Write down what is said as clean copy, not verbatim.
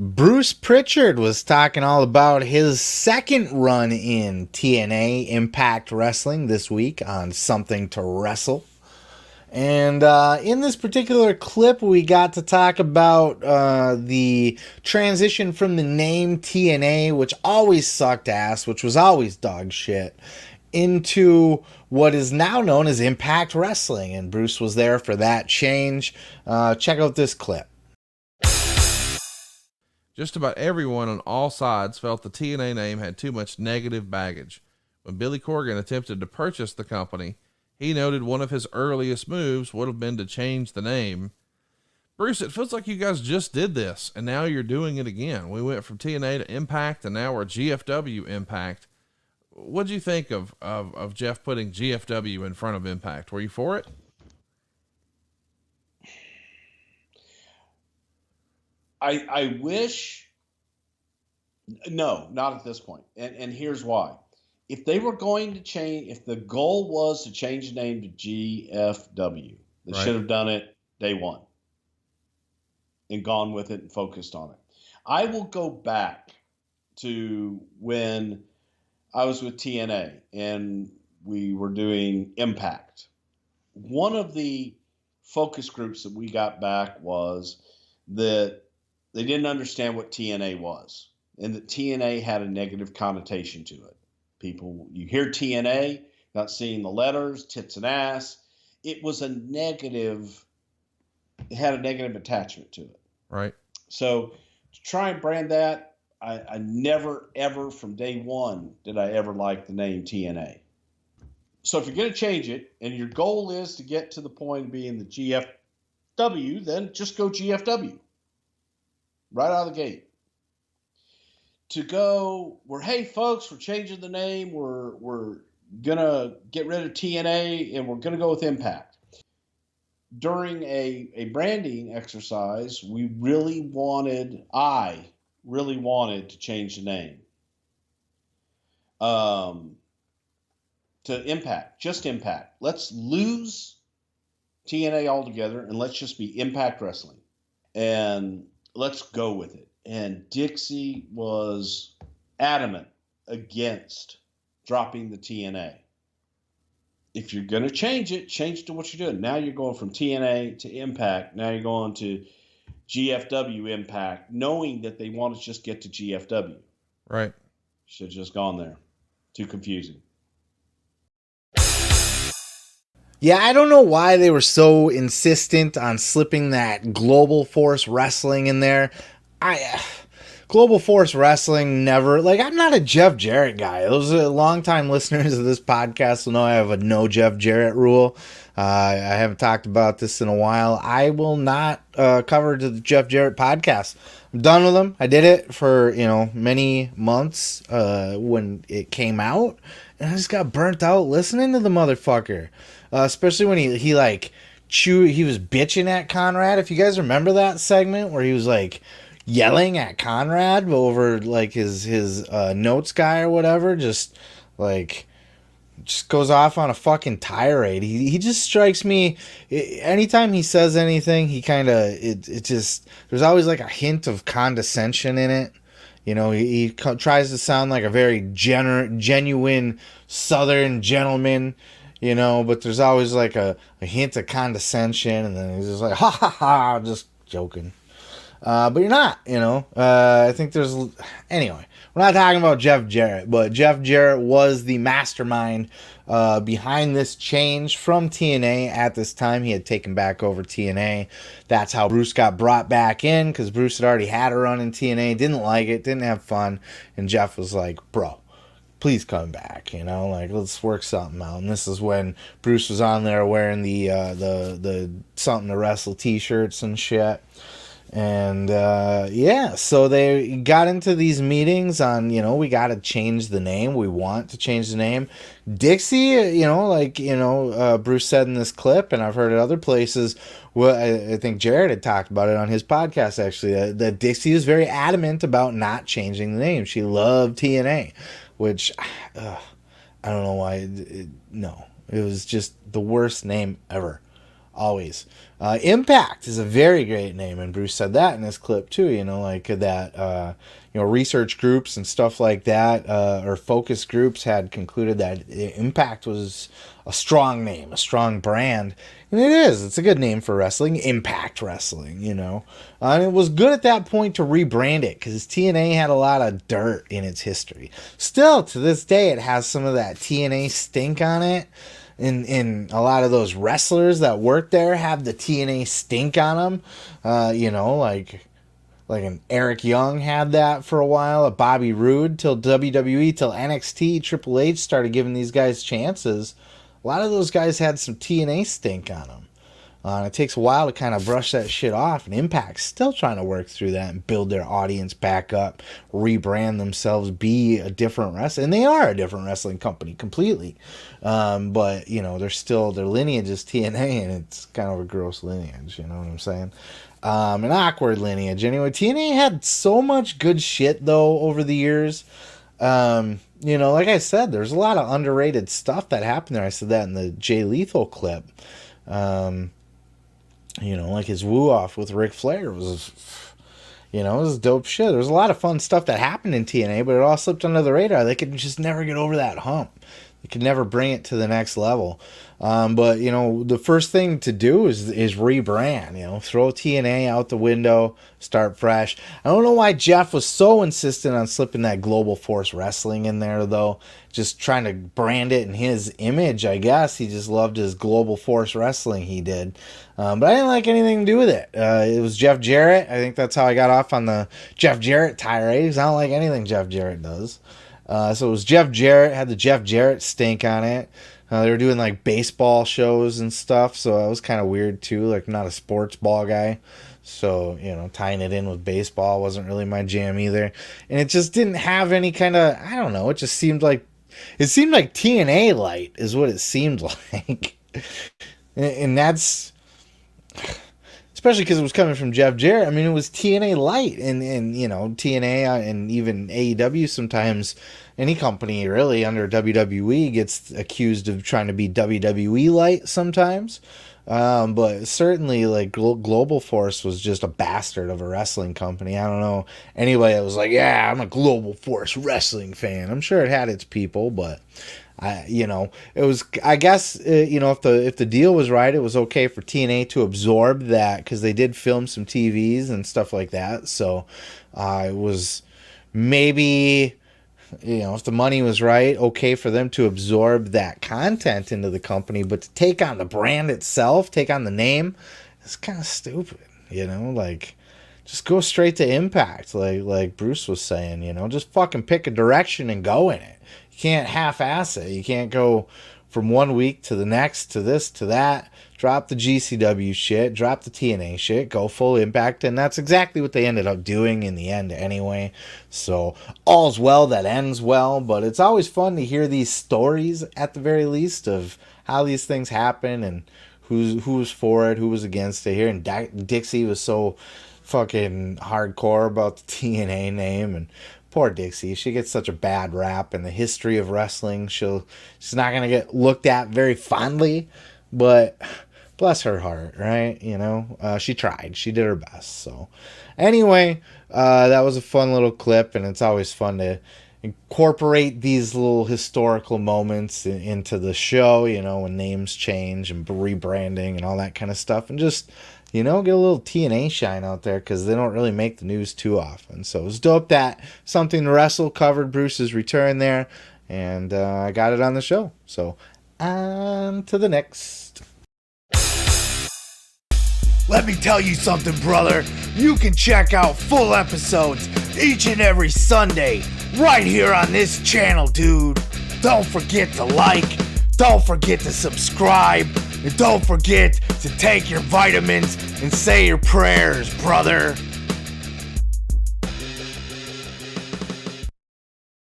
Bruce Prichard was talking all about his second run in TNA Impact Wrestling this week on Something to Wrestle. And in this particular clip, we got to talk about the transition from the name TNA, which always sucked ass, which was always dog shit, into what is now known as Impact Wrestling. And Bruce was there for that change. Check out this clip. Just about everyone on all sides felt the TNA name had too much negative baggage. When Billy Corgan attempted to purchase the company, he noted one of his earliest moves would have been to change the name. Bruce, it feels like you guys just did this, and now you're doing it again. We went from TNA to Impact, and now we're GFW Impact. What'd you think of Jeff putting GFW in front of Impact? Were you for it? I wish, no, not at this point. And here's why. If they were going to change, if the goal was to change the name to GFW, they should have done it day one and gone with it and focused on it. I will go back to when I was with TNA and we were doing Impact. One of the focus groups that we got back was that they didn't understand what TNA was, and that TNA had a negative connotation to it. People, you hear TNA, not seeing the letters, tits and ass. It was a negative, it had a negative attachment to it. Right. So to try and brand that, I never, ever from day one did I ever like the name TNA. So if you're going to change it and your goal is to get to the point of being the GFW, then just go GFW. Right out of the gate. To go, hey folks, we're changing the name. We're gonna get rid of TNA and we're gonna go with Impact. During a branding exercise, I really wanted to change the name to Impact, just Impact. Let's lose TNA altogether and let's just be Impact Wrestling. And let's go with it. And Dixie was adamant against dropping the TNA. If you're going to change it to what you're doing. Now you're going from TNA to Impact. Now you're going to GFW Impact, knowing that they want to just get to GFW. Right. Should have just gone there. Too confusing. Yeah, I don't know why they were so insistent on slipping that Global Force Wrestling in there. Global Force Wrestling never, I'm not a Jeff Jarrett guy. Those are longtime listeners of this podcast will know I have a no Jeff Jarrett rule. I haven't talked about this in a while. I will not cover the Jeff Jarrett podcast. I'm done with him. I did it for, many months when it came out, and I just got burnt out listening to the motherfucker. Especially when he was bitching at Conrad. If you guys remember that segment where he was yelling at Conrad over his notes guy or whatever, just goes off on a fucking tirade. He just strikes me, anytime he says anything, he kind of, there's always a hint of condescension in it. He tries to sound like a very genuine Southern gentleman, but there's always a hint of condescension, and then he's just ha ha ha, just joking. But you're not, I think anyway, we're not talking about Jeff Jarrett, but Jeff Jarrett was the mastermind behind this change from TNA at this time. He had taken back over TNA. That's how Bruce got brought back in, because Bruce had already had a run in TNA, didn't like it, didn't have fun, and Jeff was like, bro, please come back, let's work something out. And this is when Bruce was on there wearing the Something to Wrestle t-shirts and shit. And so they got into these meetings on, we got to change the name. We want to change the name. Dixie, Bruce said in this clip, and I've heard it other places. Well, I think Jared had talked about it on his podcast, actually, that Dixie was very adamant about not changing the name. She loved TNA, which I don't know why. No, it was just the worst name ever. always. Impact is a very great name, and Bruce said that in his clip too. Like that. Research groups and stuff like that, or focus groups had concluded that Impact was a strong name, a strong brand. And it is. It's a good name for wrestling. Impact Wrestling, And it was good at that point to rebrand it because TNA had a lot of dirt in its history. Still, to this day, it has some of that TNA stink on it. And a lot of those wrestlers that work there have the TNA stink on them. Like an Eric Young had that for a while, a Bobby Roode, till WWE, till NXT, Triple H started giving these guys chances. A lot of those guys had some TNA stink on them. It takes a while to kind of brush that shit off, and Impact's still trying to work through that and build their audience back up, rebrand themselves, be a different wrestling. And they are a different wrestling company completely. But, they're still, their lineage is TNA, and it's kind of a gross lineage, you know what I'm saying? An awkward lineage. Anyway, TNA had so much good shit, though, over the years. Like I said, there's a lot of underrated stuff that happened there. I said that in the Jay Lethal clip. Like his woo-off with Ric Flair was dope shit. There was a lot of fun stuff that happened in TNA, but it all slipped under the radar. They could just never get over that hump. They could never bring it to the next level. But the first thing to do is rebrand. Throw TNA out the window, start fresh. I don't know why Jeff was so insistent on slipping that Global Force Wrestling in there, though. Just trying to brand it in his image, I guess. He just loved his Global Force Wrestling he did. But I didn't like anything to do with it. It was Jeff Jarrett. I think that's how I got off on the Jeff Jarrett tirade, because I don't like anything Jeff Jarrett does. So it was Jeff Jarrett, had the Jeff Jarrett stink on it. They were doing like baseball shows and stuff, so that was kind of weird too. Like, not a sports ball guy, so tying it in with baseball wasn't really my jam either. And it just didn't have any kind of, I don't know. It just seemed like TNA light is what it seemed like, and that's especially because it was coming from Jeff Jarrett. I mean, it was TNA light, and TNA and even AEW sometimes. Any company really under WWE gets accused of trying to be WWE light sometimes. But certainly, like, Global Force was just a bastard of a wrestling company. I don't know. Anyway, it was like, yeah, I'm a Global Force Wrestling fan. I'm sure it had its people, but it was, I guess, if the deal was right, it was okay for TNA to absorb that, because they did film some TVs and stuff like that. So it was maybe, if the money was right, okay for them to absorb that content into the company, but to take on the brand itself, take on the name, it's kind of stupid, like, just go straight to Impact, like Bruce was saying, just fucking pick a direction and go in it. You can't half-ass it. You can't go from one week to the next, to this, to that, drop the GCW shit, drop the TNA shit, go full Impact, and that's exactly what they ended up doing in the end anyway. So all's well that ends well, but it's always fun to hear these stories at the very least of how these things happen and who was for it, who was against it here. And Dixie was so fucking hardcore about the TNA name, and poor Dixie, she gets such a bad rap in the history of wrestling. She's not gonna get looked at very fondly, but bless her heart, right? She tried. She did her best. So anyway, that was a fun little clip, and it's always fun to incorporate these little historical moments into the show, when names change and rebranding and all that kind of stuff, and just, get a little TNA shine out there, because they don't really make the news too often. So it was dope that Something to Wrestle covered Bruce's return there, and I got it on the show. So on to the next. Let me tell you something, brother. You can check out full episodes each and every Sunday right here on this channel, dude. Don't forget to like, don't forget to subscribe, and don't forget to take your vitamins and say your prayers, brother.